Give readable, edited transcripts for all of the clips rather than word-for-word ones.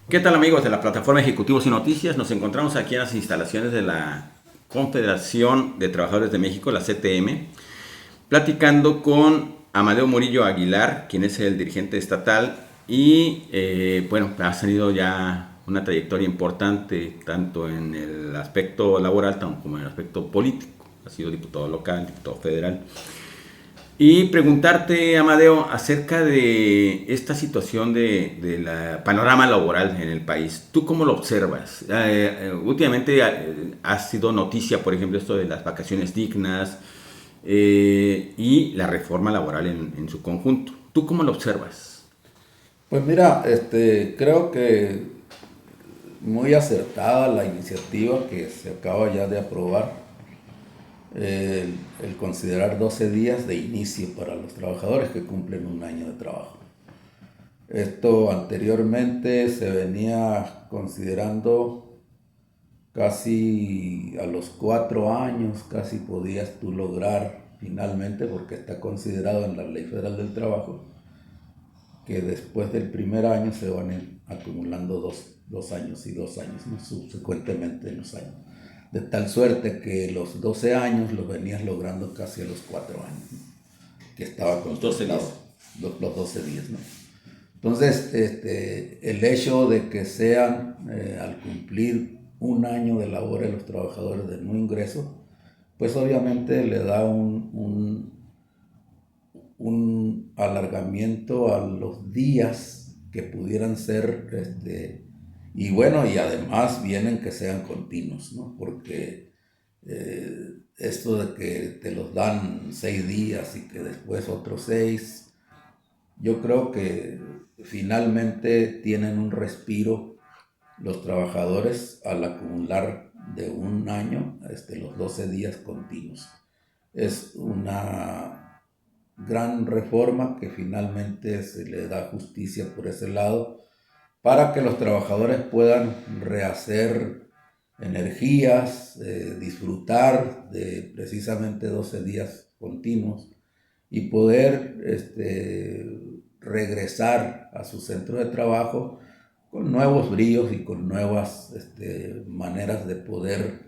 ¿Qué tal amigos de la plataforma Ejecutivos y Noticias? Nos encontramos aquí en las instalaciones de la Confederación de Trabajadores de México, la CTM, platicando con Amadeo Murillo Aguilar, quien es el dirigente estatal y bueno, ha tenido ya una trayectoria importante tanto en el aspecto laboral como en el aspecto político. Ha sido diputado local, diputado federal. Y preguntarte, Amadeo, acerca de esta situación de la panorama laboral en el país. ¿Tú cómo lo observas? Últimamente ha sido noticia, por ejemplo, esto de las vacaciones dignas y la reforma laboral en su conjunto. ¿Tú cómo lo observas? Pues mira, creo que muy acertada la iniciativa que se acaba ya de aprobar, el considerar 12 días de inicio para los trabajadores que cumplen un año de trabajo. Esto anteriormente se venía considerando casi a los 4 años, casi podías tú lograr finalmente, porque está considerado en la Ley Federal del Trabajo, que después del primer año se van acumulando dos años y 2 años, ¿no? Subsecuentemente en los años. De tal suerte que los 12 años los venías logrando casi a los 4 años, ¿no? Que estaba Los 12 contemplado días. los 12 días, ¿no? Entonces, el hecho de que sean, al cumplir un año de labores los trabajadores de no ingreso, pues obviamente le da un alargamiento a los días que pudieran ser, y bueno, y además vienen que sean continuos, ¿no? Porque esto de que te los dan 6 días y que después otros 6, yo creo que finalmente tienen un respiro los trabajadores al acumular de un año, los 12 días continuos. Es una gran reforma que finalmente se le da justicia por ese lado para que los trabajadores puedan rehacer energías, disfrutar de precisamente 12 días continuos y poder regresar a su centro de trabajo con nuevos bríos y con nuevas maneras de poder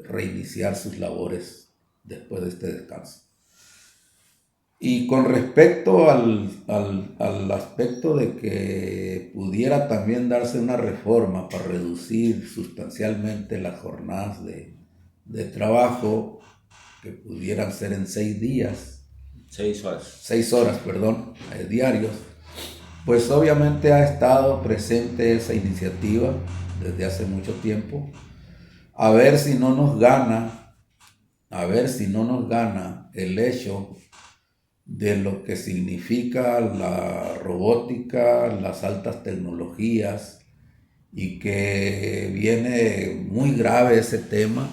reiniciar sus labores después de este descanso. Y con respecto al aspecto de que pudiera también darse una reforma para reducir sustancialmente las jornadas de trabajo, que pudieran ser en 6 días, 6 horas. 6 horas, perdón, diarios, pues obviamente ha estado presente esa iniciativa desde hace mucho tiempo. A ver si no nos gana, a ver si no nos gana el hecho de lo que significa la robótica, las altas tecnologías, y que viene muy grave ese tema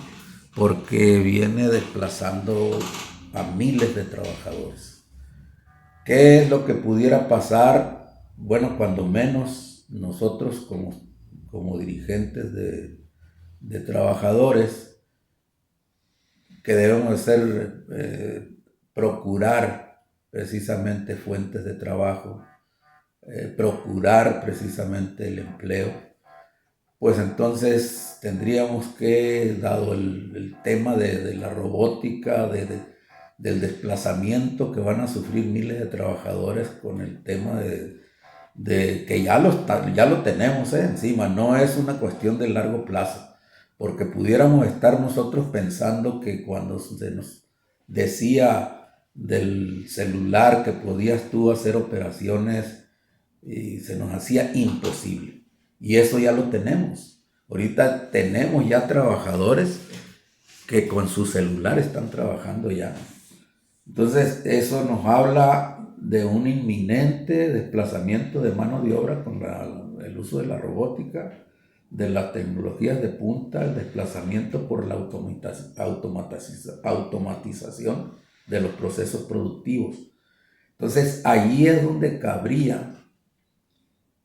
porque viene desplazando a miles de trabajadores. ¿Qué es lo que pudiera pasar? Bueno, cuando menos nosotros como dirigentes de trabajadores, que debemos hacer, procurar precisamente fuentes de trabajo, procurar precisamente el empleo, pues entonces tendríamos que, dado el tema de la robótica, del desplazamiento que van a sufrir miles de trabajadores con el tema de que ya lo tenemos, encima, no es una cuestión de largo plazo, porque pudiéramos estar nosotros pensando que cuando se nos decía del celular que podías tú hacer operaciones, y se nos hacía imposible. Y eso ya lo tenemos. Ahorita tenemos ya trabajadores que con su celular están trabajando ya. Entonces eso nos habla de un inminente desplazamiento de mano de obra con el uso de la robótica, de las tecnologías de punta, el desplazamiento por la automatización de los procesos productivos. Entonces allí es donde cabría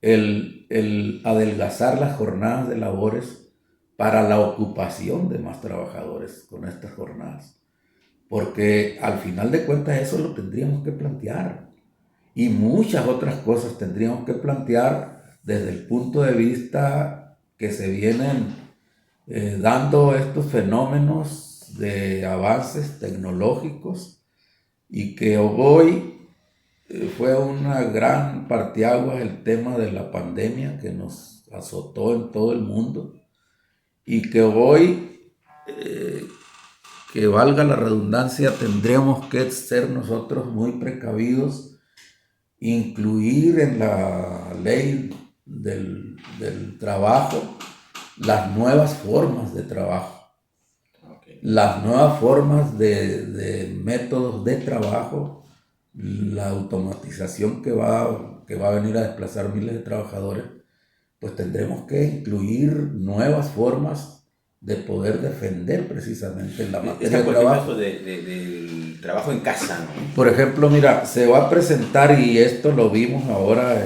el adelgazar las jornadas de labores para la ocupación de más trabajadores con estas jornadas. Porque al final de cuentas eso lo tendríamos que plantear. Y muchas otras cosas tendríamos que plantear desde el punto de vista que se vienen dando estos fenómenos de avances tecnológicos y que hoy fue una gran parteaguas el tema de la pandemia que nos azotó en todo el mundo y que hoy, que valga la redundancia, tendremos que ser nosotros muy precavidos, incluir en la ley del trabajo las nuevas formas de trabajo, las nuevas formas de métodos de trabajo, la automatización que va a venir a desplazar miles de trabajadores, pues tendremos que incluir nuevas formas de poder defender precisamente la materia de trabajo. Del trabajo en casa, ¿no? Por ejemplo, mira, se va a presentar, y esto lo vimos ahora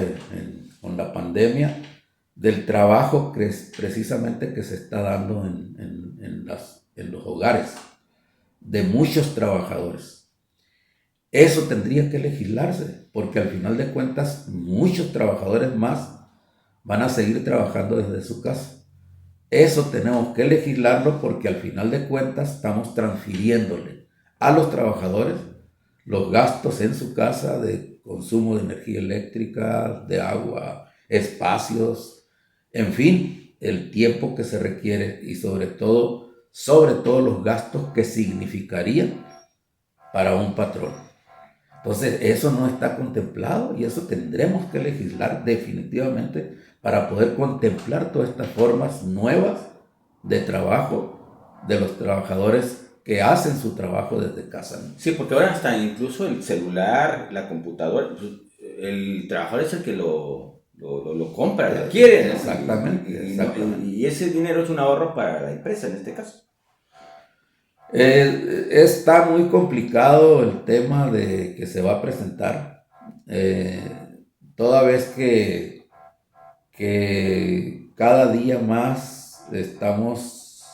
con la pandemia, del trabajo precisamente que se está dando en los hogares de muchos trabajadores. Eso tendría que legislarse, porque al final de cuentas muchos trabajadores más van a seguir trabajando desde su casa. Eso tenemos que legislarlo porque al final de cuentas estamos transfiriéndole a los trabajadores los gastos en su casa de consumo de energía eléctrica, de agua, espacios, en fin, el tiempo que se requiere y sobre todo los gastos que significarían para un patrón. Entonces, eso no está contemplado y eso tendremos que legislar definitivamente para poder contemplar todas estas formas nuevas de trabajo de los trabajadores que hacen su trabajo desde casa, ¿no? Sí, porque ahora hasta incluso el celular, la computadora, pues, el trabajador es el que lo compra, lo adquiere, ¿no? Exactamente. Y ese dinero es un ahorro para la empresa en este caso. Está muy complicado el tema de que se va a presentar, toda vez que cada día más estamos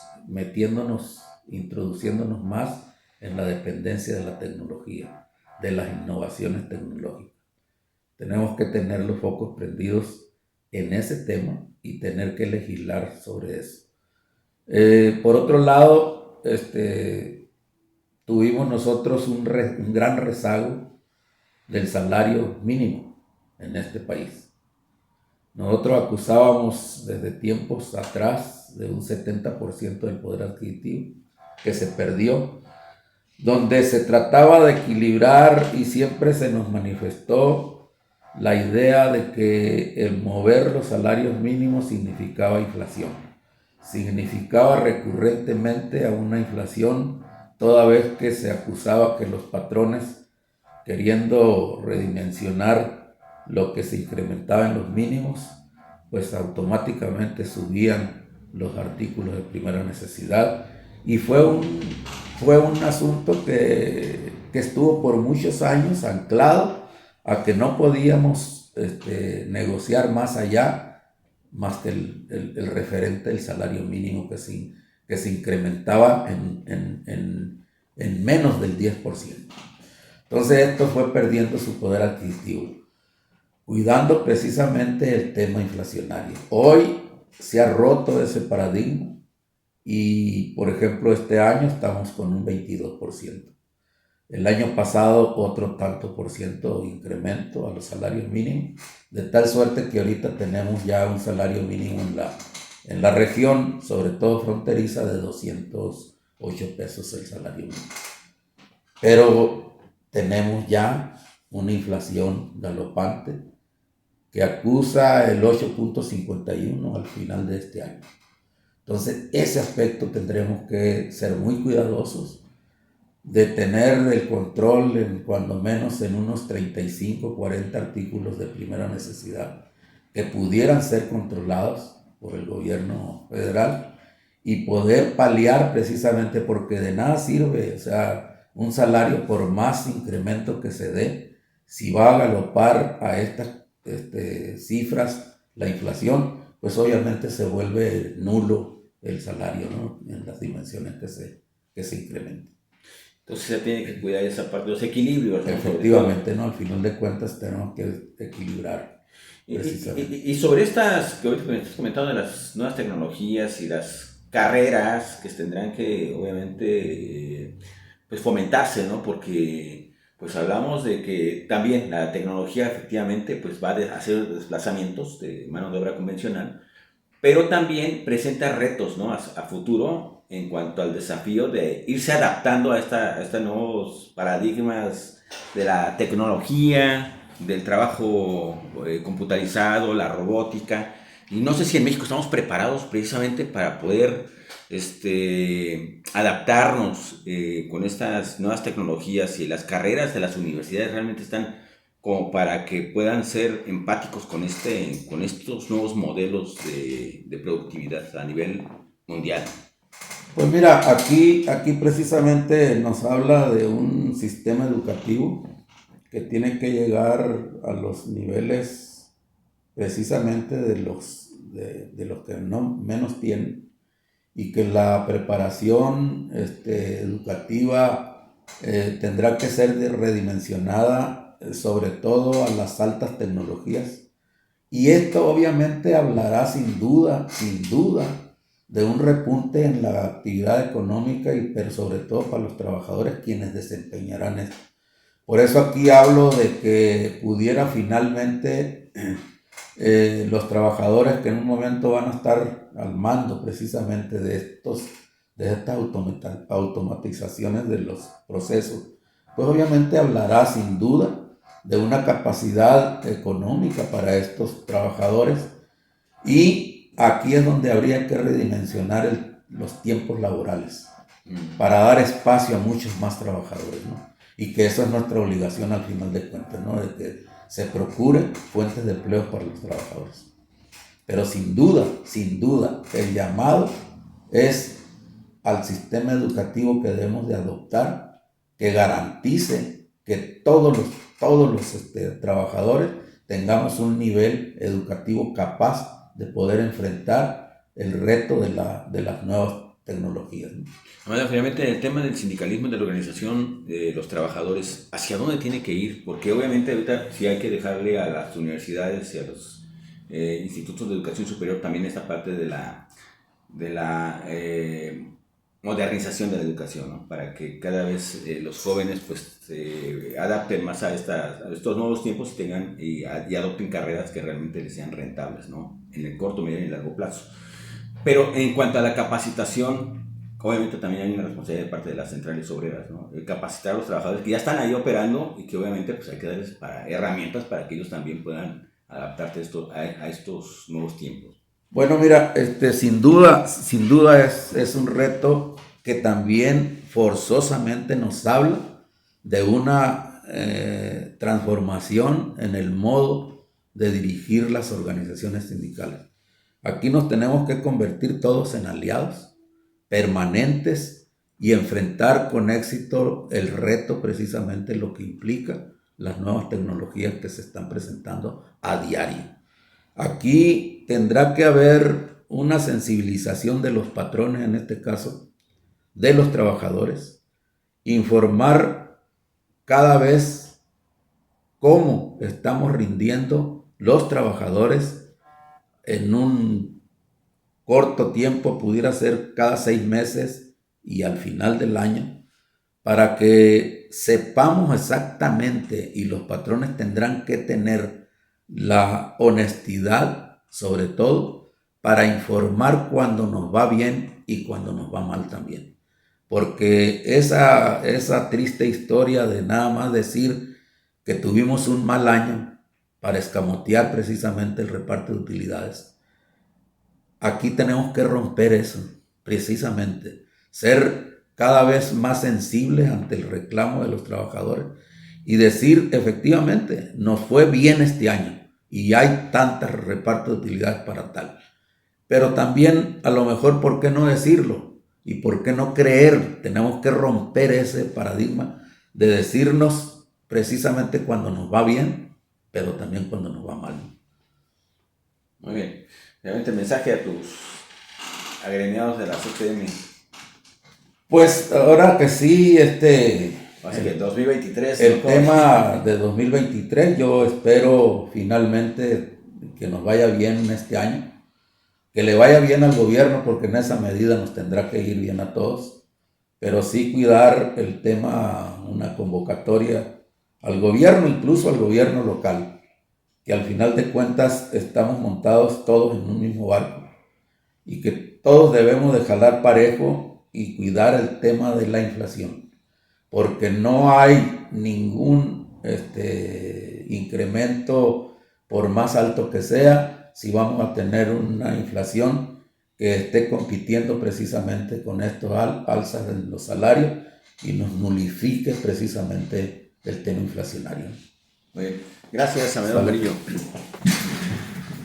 introduciéndonos más en la dependencia de la tecnología, de las innovaciones tecnológicas. Tenemos que tener los focos prendidos en ese tema y tener que legislar sobre eso. Por otro lado, tuvimos nosotros un gran rezago del salario mínimo en este país. Nosotros acusábamos desde tiempos atrás de un 70% del poder adquisitivo que se perdió, donde se trataba de equilibrar y siempre se nos manifestó la idea de que el mover los salarios mínimos significaba inflación, significaba recurrentemente a una inflación, toda vez que se acusaba que los patrones, queriendo redimensionar lo que se incrementaba en los mínimos, pues automáticamente subían los artículos de primera necesidad y fue un asunto que estuvo por muchos años anclado a que no podíamos negociar más allá, más que el referente del salario mínimo que se incrementaba en menos del 10%. Entonces esto fue perdiendo su poder adquisitivo, cuidando precisamente el tema inflacionario. Hoy se ha roto ese paradigma y, por ejemplo, este año estamos con un 22%. El año pasado otro tanto por ciento de incremento a los salarios mínimos, de tal suerte que ahorita tenemos ya un salario mínimo en la región, sobre todo fronteriza, de 208 pesos el salario mínimo. Pero tenemos ya una inflación galopante que acusa el 8.51 al final de este año. Entonces, ese aspecto tendremos que ser muy cuidadosos de tener el control cuando menos en unos 35, 40 artículos de primera necesidad que pudieran ser controlados por el gobierno federal y poder paliar precisamente, porque de nada sirve, o sea, un salario por más incremento que se dé, si va a galopar a estas cifras la inflación, pues obviamente se vuelve nulo el salario, ¿no? En las dimensiones que se incrementen. Entonces se tiene que cuidar esa parte, los equilibrios, ¿no? Efectivamente, ¿no? Al final de cuentas tenemos que equilibrar. precisamente. Y sobre estas que ahorita me estás comentando de las nuevas tecnologías y las carreras que tendrán que, obviamente, pues fomentarse, ¿no? Porque, pues hablamos de que también la tecnología efectivamente, pues va a hacer desplazamientos de mano de obra convencional, pero también presenta retos, ¿no? A futuro en cuanto al desafío de irse adaptando a estos nuevos paradigmas de la tecnología, del trabajo computarizado, la robótica. Y no sé si en México estamos preparados precisamente para poder adaptarnos con estas nuevas tecnologías, y las carreras de las universidades realmente están como para que puedan ser empáticos con estos nuevos modelos de productividad a nivel mundial. Pues mira, aquí precisamente nos habla de un sistema educativo que tiene que llegar a los niveles precisamente de los que no, menos tienen, y que la preparación educativa tendrá que ser redimensionada, sobre todo a las altas tecnologías. Y esto obviamente hablará sin duda, de un repunte en la actividad económica, pero sobre todo para los trabajadores quienes desempeñarán esto. Por eso aquí hablo de que pudiera finalmente los trabajadores que en un momento van a estar al mando precisamente de estas automatizaciones de los procesos, pues obviamente hablará sin duda de una capacidad económica para estos trabajadores, y aquí es donde habría que redimensionar los tiempos laborales para dar espacio a muchos más trabajadores, ¿no? Y que eso es nuestra obligación al final de cuentas, ¿no? De que se procuren fuentes de empleo para los trabajadores. Pero sin duda, el llamado es al sistema educativo que debemos de adoptar, que garantice que todos los trabajadores tengamos un nivel educativo capaz de poder enfrentar el reto de las nuevas tecnologías, ¿no? Bueno, finalmente el tema del sindicalismo y de la organización de los trabajadores, ¿hacia dónde tiene que ir? Porque obviamente ahorita sí hay que dejarle a las universidades y a los institutos de educación superior también esta parte de la modernización de la educación, ¿no? Para que cada vez los jóvenes pues se adapten más a estos nuevos tiempos y adopten carreras que realmente les sean rentables, ¿no? En el corto, medio y largo plazo. Pero en cuanto a la capacitación, obviamente también hay una responsabilidad de parte de las centrales obreras, ¿no? Capacitar a los trabajadores que ya están ahí operando, y que obviamente pues hay que darles herramientas para que ellos también puedan adaptarse a estos nuevos tiempos. Bueno, mira, sin duda es un reto que también forzosamente nos habla de una transformación en el modo de dirigir las organizaciones sindicales. Aquí nos tenemos que convertir todos en aliados permanentes y enfrentar con éxito el reto, precisamente lo que implica las nuevas tecnologías que se están presentando a diario. Aquí tendrá que haber una sensibilización de los patrones, en este caso, de los trabajadores, informar cada vez cómo estamos rindiendo los trabajadores en un corto tiempo, pudiera ser cada 6 meses y al final del año, para que sepamos exactamente, y los patrones tendrán que tener la honestidad, sobre todo, para informar cuando nos va bien y cuando nos va mal también. Porque esa triste historia de nada más decir que tuvimos un mal año para escamotear precisamente el reparto de utilidades, aquí tenemos que romper eso, precisamente, ser cada vez más sensibles ante el reclamo de los trabajadores y decir, efectivamente, nos fue bien este año y hay tantos repartos de utilidades para tal. Pero también, a lo mejor, ¿por qué no decirlo? ¿Y por qué no creer? Tenemos que romper ese paradigma de decirnos precisamente cuando nos va bien, pero también cuando nos va mal. Muy bien. Realmente el mensaje a tus agremiados de la CTM. Pues ahora que sí, Así que 2023. el tema de 2023, yo espero finalmente que nos vaya bien este año, que le vaya bien al gobierno, porque en esa medida nos tendrá que ir bien a todos, pero sí cuidar el tema, una convocatoria al gobierno, incluso al gobierno local, que al final de cuentas estamos montados todos en un mismo barco y que todos debemos de jalar parejo y cuidar el tema de la inflación, porque no hay ningún incremento, por más alto que sea, si vamos a tener una inflación que esté compitiendo precisamente con estos alzas en los salarios y nos nulifique precisamente el tema inflacionario. Muy bien. Gracias, Amadeo Murillo.